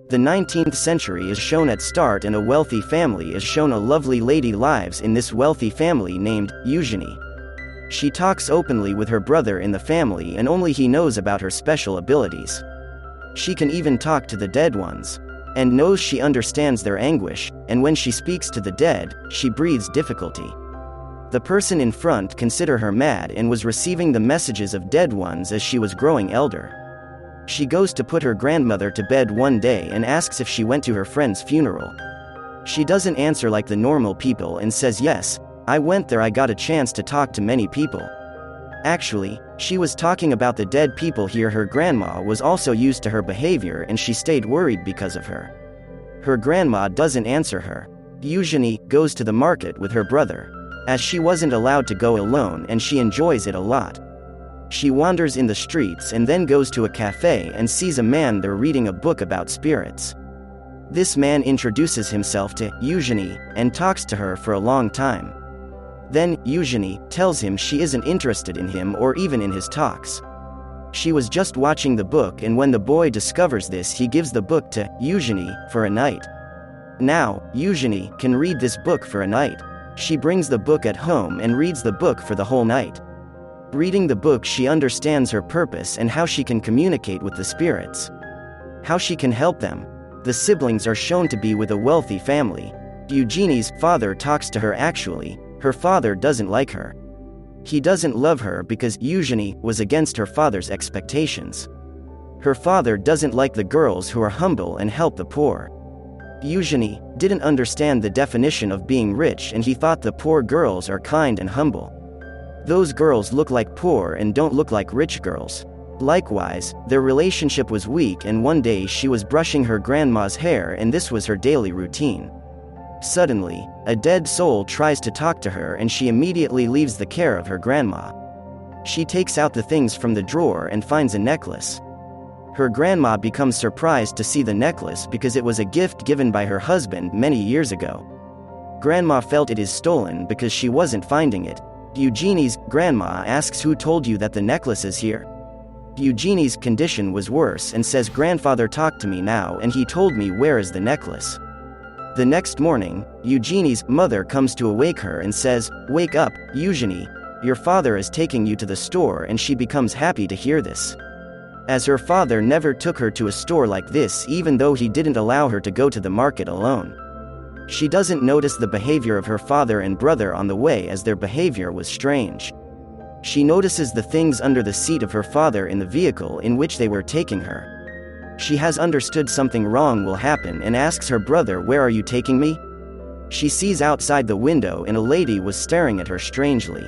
The 19th century is shown at start and a wealthy family is shown. A lovely lady lives in this wealthy family named Eugenie. She talks openly with her brother in the family and only he knows about her special abilities. She can even talk to the dead ones. And knows she understands their anguish, and when she speaks to the dead, she breathes difficulty. The person in front consider her mad and was receiving the messages of dead ones as she was growing elder. She goes to put her grandmother to bed one day and asks if she went to her friend's funeral. She doesn't answer like the normal people and says yes, I went there. I got a chance to talk to many people. Actually, she was talking about the dead people here. Her grandma was also used to her behavior and she stayed worried because of her. Her grandma doesn't answer her. Eugenie goes to the market with her brother. As she wasn't allowed to go alone and she enjoys it a lot. She wanders in the streets and then goes to a cafe and sees a man there reading a book about spirits. This man introduces himself to Eugenie and talks to her for a long time. Then, Eugenie tells him she isn't interested in him or even in his talks. She was just watching the book, and when the boy discovers this, he gives the book to Eugenie for a night. Now, Eugenie can read this book for a night. She brings the book at home and reads the book for the whole night. Reading the book, she understands her purpose and how she can communicate with the spirits. How she can help them. The siblings are shown to be with a wealthy family. Eugenie's father talks to her. Actually, her father doesn't like her. He doesn't love her because Eugenie was against her father's expectations. Her father doesn't like the girls who are humble and help the poor. Eugenie didn't understand the definition of being rich and he thought the poor girls are kind and humble. Those girls look like poor and don't look like rich girls. Likewise, their relationship was weak and one day she was brushing her grandma's hair and this was her daily routine. Suddenly, a dead soul tries to talk to her and she immediately leaves the care of her grandma. She takes out the things from the drawer and finds a necklace. Her grandma becomes surprised to see the necklace because it was a gift given by her husband many years ago. Grandma felt it is stolen because she wasn't finding it. Eugenie's grandma asks, who told you that the necklace is here? Eugenie's condition was worse and says, grandfather talked to me now and he told me where is the necklace. The next morning, Eugenie's mother comes to awake her and says, wake up, Eugenie, your father is taking you to the store, and she becomes happy to hear this. As her father never took her to a store like this even though he didn't allow her to go to the market alone. She doesn't notice the behavior of her father and brother on the way as their behavior was strange. She notices the things under the seat of her father in the vehicle in which they were taking her. She has understood something wrong will happen and asks her brother, where are you taking me? She sees outside the window and a lady was staring at her strangely.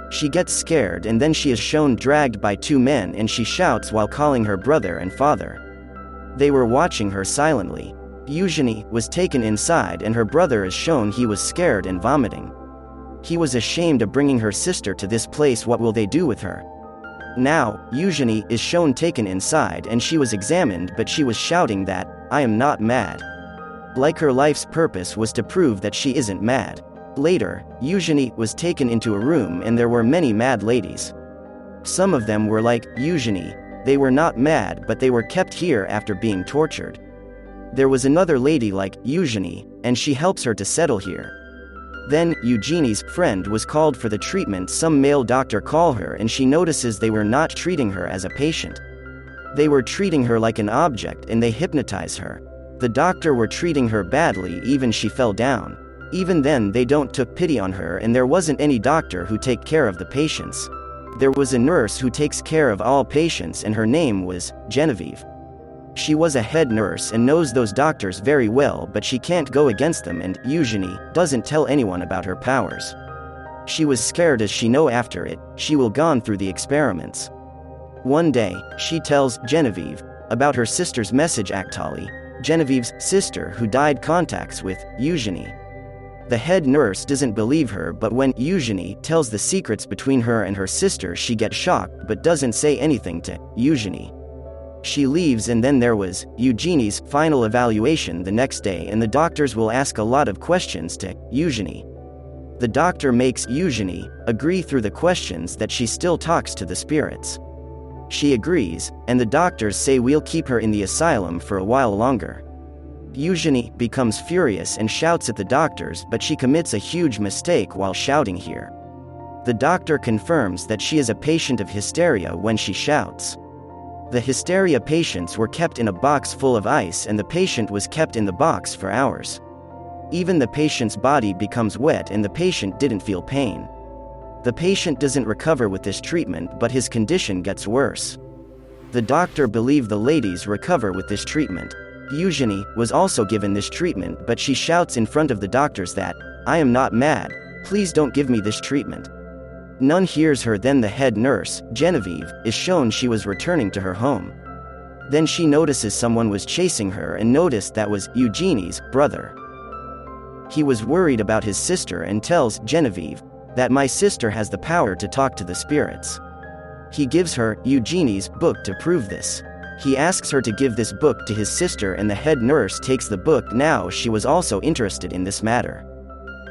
She gets scared and then she is shown dragged by two men and she shouts while calling her brother and father. They were watching her silently. Eugenie was taken inside and her brother is shown he was scared and vomiting. He was ashamed of bringing her sister to this place. What will they do with her? Now, Eugenie is shown taken inside and she was examined, but she was shouting that, I am not mad. Like her life's purpose was to prove that she isn't mad. Later, Eugenie was taken into a room and there were many mad ladies. Some of them were like Eugenie. They were not mad, but they were kept here after being tortured. There was another lady like Eugenie, and she helps her to settle here. Then, Eugenie's friend was called for the treatment. Some male doctor call her and she notices they were not treating her as a patient. They were treating her like an object and they hypnotize her. The doctor were treating her badly, even she fell down. Even then they don't took pity on her and there wasn't any doctor who take care of the patients. There was a nurse who takes care of all patients and her name was Genevieve. She was a head nurse and knows those doctors very well, but she can't go against them and Eugenie doesn't tell anyone about her powers. She was scared as she know after it, she will gone through the experiments. One day, she tells Genevieve about her sister's message. Actually, Genevieve's sister who died contacts with Eugenie. The head nurse doesn't believe her, but when Eugenie tells the secrets between her and her sister, she gets shocked but doesn't say anything to Eugenie. She leaves and then there was Eugenie's final evaluation the next day and the doctors will ask a lot of questions to Eugenie. The doctor makes Eugenie agree through the questions that she still talks to the spirits. She agrees, and the doctors say we'll keep her in the asylum for a while longer. Eugenie becomes furious and shouts at the doctors, but she commits a huge mistake while shouting here. The doctor confirms that she is a patient of hysteria when she shouts. The hysteria patients were kept in a box full of ice, and the patient was kept in the box for hours. Even the patient's body becomes wet and the patient didn't feel pain. The patient doesn't recover with this treatment, but his condition gets worse. The doctor believed the ladies recover with this treatment. Eugenie was also given this treatment, but she shouts in front of the doctors that, "I am not mad, please don't give me this treatment." None hears her. Then the head nurse, Genevieve, is shown she was returning to her home. Then she notices someone was chasing her and noticed that was Eugenie's brother. He was worried about his sister and tells Genevieve that my sister has the power to talk to the spirits. He gives her Eugenie's book to prove this. He asks her to give this book to his sister, and the head nurse takes the book. Now she was also interested in this matter.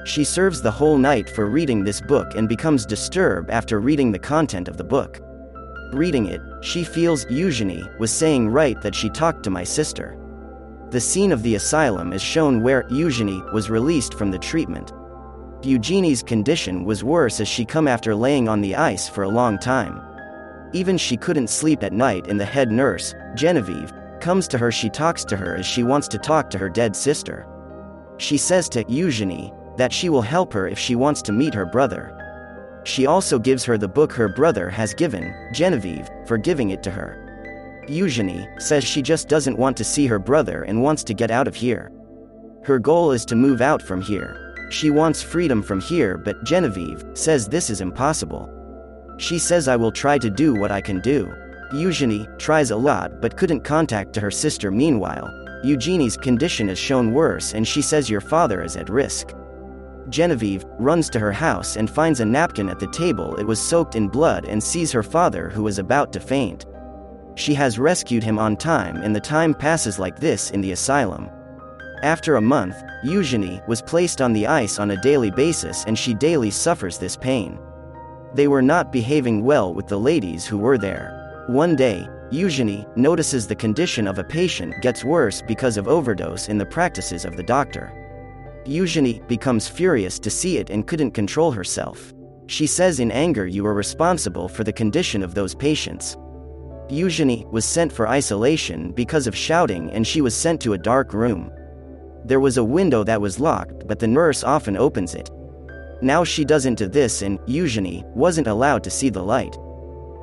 She serves the whole night for reading this book and becomes disturbed after reading the content of the book. Reading it, she feels Eugenie was saying right that she talked to my sister. The scene of the asylum is shown where Eugenie was released from the treatment. Eugenie's condition was worse as she come after laying on the ice for a long time. Even she couldn't sleep at night, and the head nurse, Genevieve, comes to her. She talks to her as she wants to talk to her dead sister. She says to Eugenie that she will help her if she wants to meet her brother. She also gives her the book her brother has given Genevieve for giving it to her. Eugenie says she just doesn't want to see her brother and wants to get out of here. Her goal is to move out from here. She wants freedom from here, but Genevieve says this is impossible. She says, "I will try to do what I can do." Eugenie tries a lot but couldn't contact to her sister. Meanwhile, Eugenie's condition is shown worse and she says your father is at risk. Genevieve runs to her house and finds a napkin at the table. It was soaked in blood, and sees her father who was about to faint. She has rescued him on time, and the time passes like this in the asylum. After a month, Eugenie was placed on the ice on a daily basis, and she daily suffers this pain. They were not behaving well with the ladies who were there. One day, Eugenie notices the condition of a patient gets worse because of overdose in the practices of the doctor. Eugenie becomes furious to see it and couldn't control herself. She says in anger, "You are responsible for the condition of those patients." Eugenie was sent for isolation because of shouting, and she was sent to a dark room. There was a window that was locked, but the nurse often opens it. Now she doesn't do this, and Eugenie wasn't allowed to see the light.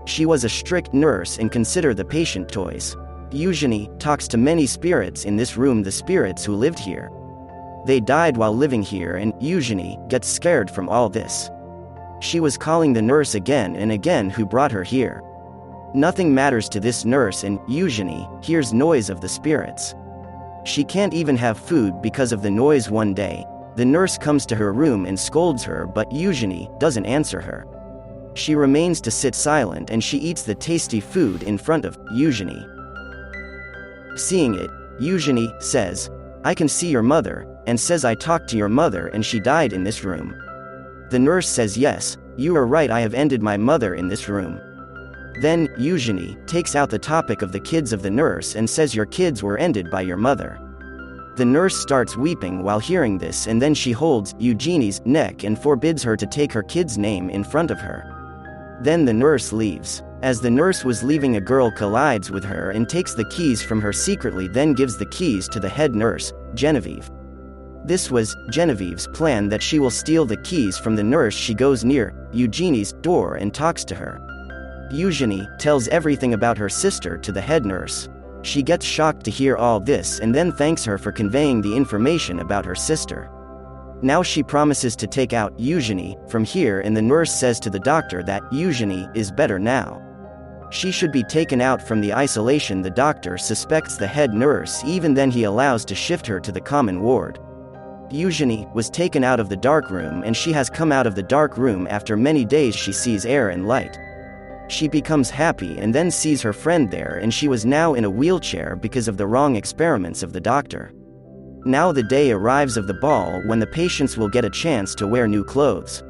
She was a strict nurse and considered the patient toys. Eugenie talks to many spirits in this room, the spirits who lived here. They died while living here, and Eugenie gets scared from all this. She was calling the nurse again and again who brought her here. Nothing matters to this nurse, and Eugenie hears noise of the spirits. She can't even have food because of the noise. One day, the nurse comes to her room and scolds her, but Eugenie doesn't answer her. She remains to sit silent, and she eats the tasty food in front of Eugenie. Seeing it, Eugenie says, "I can see your mother," and says, "I talked to your mother and she died in this room." The nurse says, "Yes, you are right, I have ended my mother in this room." Then Eugenie takes out the topic of the kids of the nurse and says, "Your kids were ended by your mother." The nurse starts weeping while hearing this, and then she holds Eugenie's neck and forbids her to take her kid's name in front of her. Then the nurse leaves. As the nurse was leaving, a girl collides with her and takes the keys from her secretly, then gives the keys to the head nurse, Genevieve. This was Genevieve's plan, that she will steal the keys from the nurse. She goes near Eugenie's door and talks to her. Eugenie tells everything about her sister to the head nurse. She gets shocked to hear all this and then thanks her for conveying the information about her sister. Now she promises to take out Eugenie from here, and the nurse says to the doctor that Eugenie is better now. She should be taken out from the isolation. The doctor suspects the head nurse, even then he allows to shift her to the common ward. Eugenie was taken out of the dark room, and she has come out of the dark room after many days. She sees air and light. She becomes happy and then sees her friend there, and she was now in a wheelchair because of the wrong experiments of the doctor. Now the day arrives of the ball when the patients will get a chance to wear new clothes.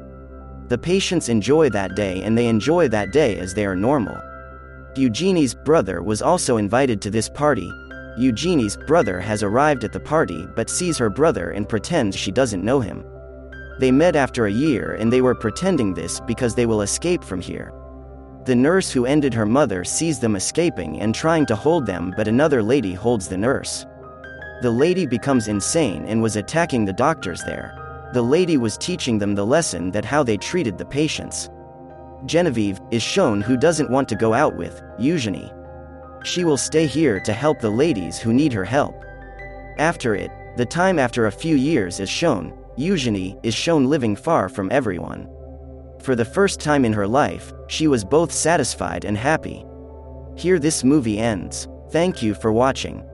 The patients enjoy that day, and they enjoy that day as they are normal. Eugenie's brother was also invited to this party. Eugenie's brother has arrived at the party but sees her brother and pretends she doesn't know him. They met after a year and they were pretending this because they will escape from here. The nurse who ended her mother sees them escaping and trying to hold them, but another lady holds the nurse. The lady becomes insane and was attacking the doctors there. The lady was teaching them the lesson that how they treated the patients. Genevieve is shown who doesn't want to go out with Eugenie. She will stay here to help the ladies who need her help. After it, the time after a few years is shown. Eugenie is shown living far from everyone. For the first time in her life, she was both satisfied and happy. Here this movie ends. Thank you for watching.